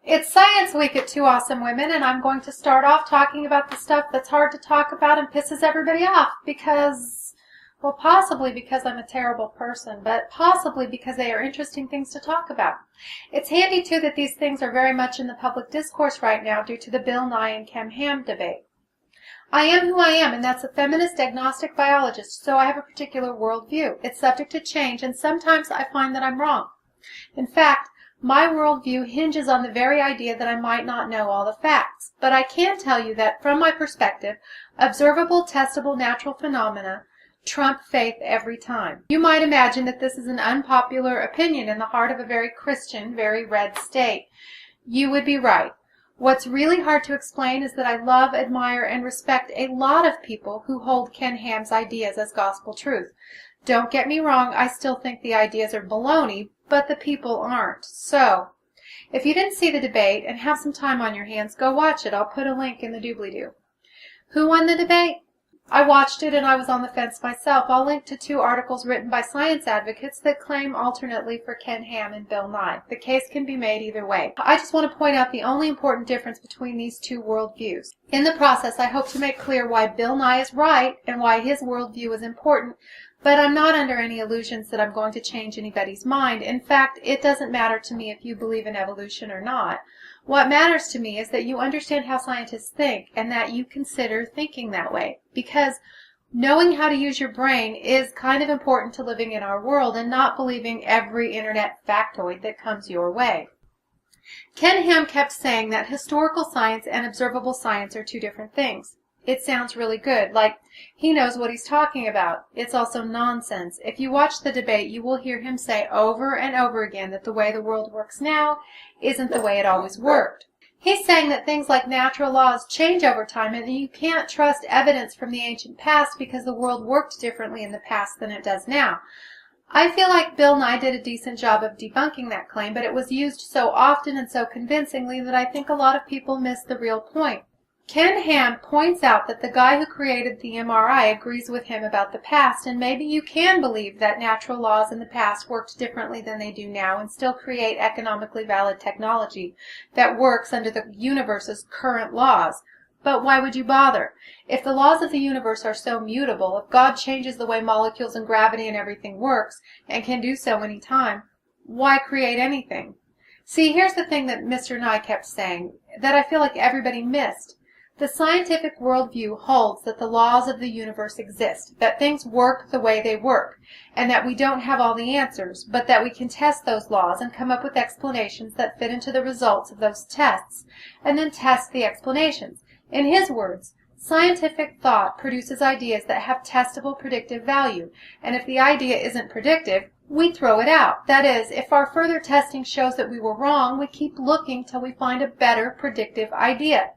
It's Science Week at Two Awesome Women, and I'm going to start off talking about the stuff that's hard to talk about and pisses everybody off because, well, possibly because I'm a terrible person, but possibly because they are interesting things to talk about. It's handy, too, that these things are very much in the public discourse right now due to the Bill Nye and Ken Ham debate. I am who I am, and that's a feminist agnostic biologist, so I have a particular worldview. It's subject to change, and sometimes I find that I'm wrong. In fact, my worldview hinges on the very idea that I might not know all the facts, but I can tell you that, from my perspective, observable, testable natural phenomena trump faith every time. You might imagine that this is an unpopular opinion in the heart of a very Christian, very red state. You would be right. What's really hard to explain is that I love, admire, and respect a lot of people who hold Ken Ham's ideas as gospel truth. Don't get me wrong, I still think the ideas are baloney, but the people aren't. So, if you didn't see the debate and have some time on your hands, go watch it. I'll put a link in the doobly-doo. Who won the debate? I watched it and I was on the fence myself. I'll link to two articles written by science advocates that claim alternately for Ken Ham and Bill Nye. The case can be made either way. I just want to point out the only important difference between these two worldviews. In the process, I hope to make clear why Bill Nye is right and why his worldview is important, but I'm not under any illusions that I'm going to change anybody's mind. In fact, it doesn't matter to me if you believe in evolution or not. What matters to me is that you understand how scientists think and that you consider thinking that way. Because knowing how to use your brain is kind of important to living in our world and not believing every internet factoid that comes your way. Ken Ham kept saying that historical science and observable science are two different things. It sounds really good, like he knows what he's talking about. It's also nonsense. If you watch the debate, you will hear him say over and over again that the way the world works now isn't the way it always worked. He's saying that things like natural laws change over time and that you can't trust evidence from the ancient past because the world worked differently in the past than it does now. I feel like Bill Nye did a decent job of debunking that claim, but it was used so often and so convincingly that I think a lot of people miss the real point. Ken Ham points out that the guy who created the MRI agrees with him about the past, and maybe you can believe that natural laws in the past worked differently than they do now and still create economically valid technology that works under the universe's current laws. But why would you bother? If the laws of the universe are so mutable, if God changes the way molecules and gravity and everything works, and can do so any time, why create anything? See, here's the thing that Mr. Nye kept saying, that I feel like everybody missed. The scientific worldview holds that the laws of the universe exist, that things work the way they work, and that we don't have all the answers, but that we can test those laws and come up with explanations that fit into the results of those tests, and then test the explanations. In his words, scientific thought produces ideas that have testable predictive value, and if the idea isn't predictive, we throw it out. That is, if our further testing shows that we were wrong, we keep looking till we find a better predictive idea.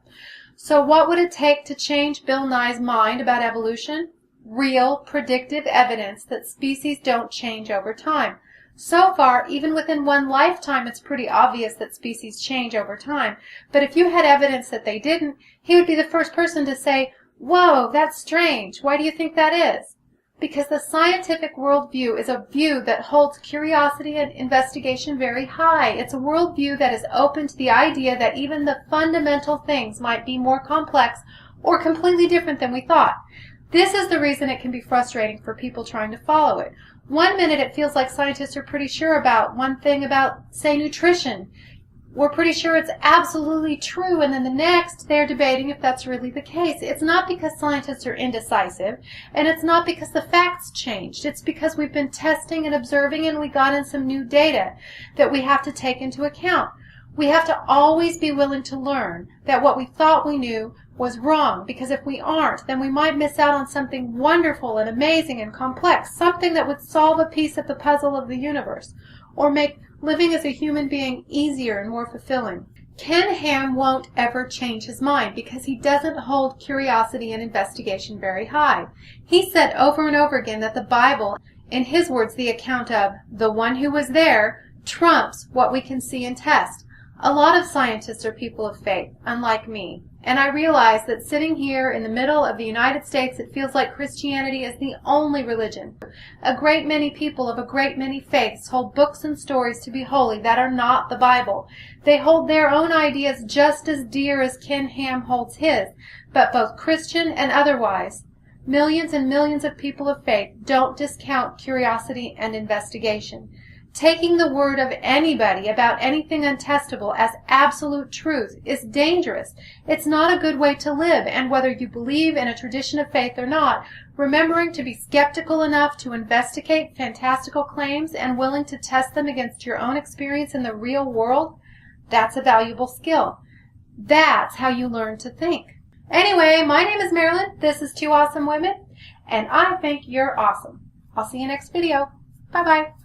So what would it take to change Bill Nye's mind about evolution? Real, predictive evidence that species don't change over time. So far, even within one lifetime, it's pretty obvious that species change over time. But if you had evidence that they didn't, he would be the first person to say, "Whoa, that's strange. Why do you think that is?" Because the scientific worldview is a view that holds curiosity and investigation very high. It's a worldview that is open to the idea that even the fundamental things might be more complex or completely different than we thought. This is the reason it can be frustrating for people trying to follow it. One minute it feels like scientists are pretty sure about one thing about, say, nutrition. We're pretty sure it's absolutely true, and then the next they're debating if that's really the case. It's not because scientists are indecisive, and it's not because the facts changed. It's because we've been testing and observing, and we got in some new data that we have to take into account. We have to always be willing to learn that what we thought we knew was wrong, because if we aren't, then we might miss out on something wonderful and amazing and complex, something that would solve a piece of the puzzle of the universe, or make living as a human being easier and more fulfilling. Ken Ham won't ever change his mind because he doesn't hold curiosity and investigation very high. He said over and over again that the Bible, in his words, the account of the one who was there, trumps what we can see and test. A lot of scientists are people of faith, unlike me, and I realize that sitting here in the middle of the United States, it feels like Christianity is the only religion. A great many people of a great many faiths hold books and stories to be holy that are not the Bible. They hold their own ideas just as dear as Ken Ham holds his, but both Christian and otherwise, millions and millions of people of faith don't discount curiosity and investigation. Taking the word of anybody about anything untestable as absolute truth is dangerous. It's not a good way to live, and whether you believe in a tradition of faith or not, remembering to be skeptical enough to investigate fantastical claims and willing to test them against your own experience in the real world, that's a valuable skill. That's how you learn to think. Anyway, my name is Marilyn. This is Two Awesome Women, and I think you're awesome. I'll see you next video. Bye-bye.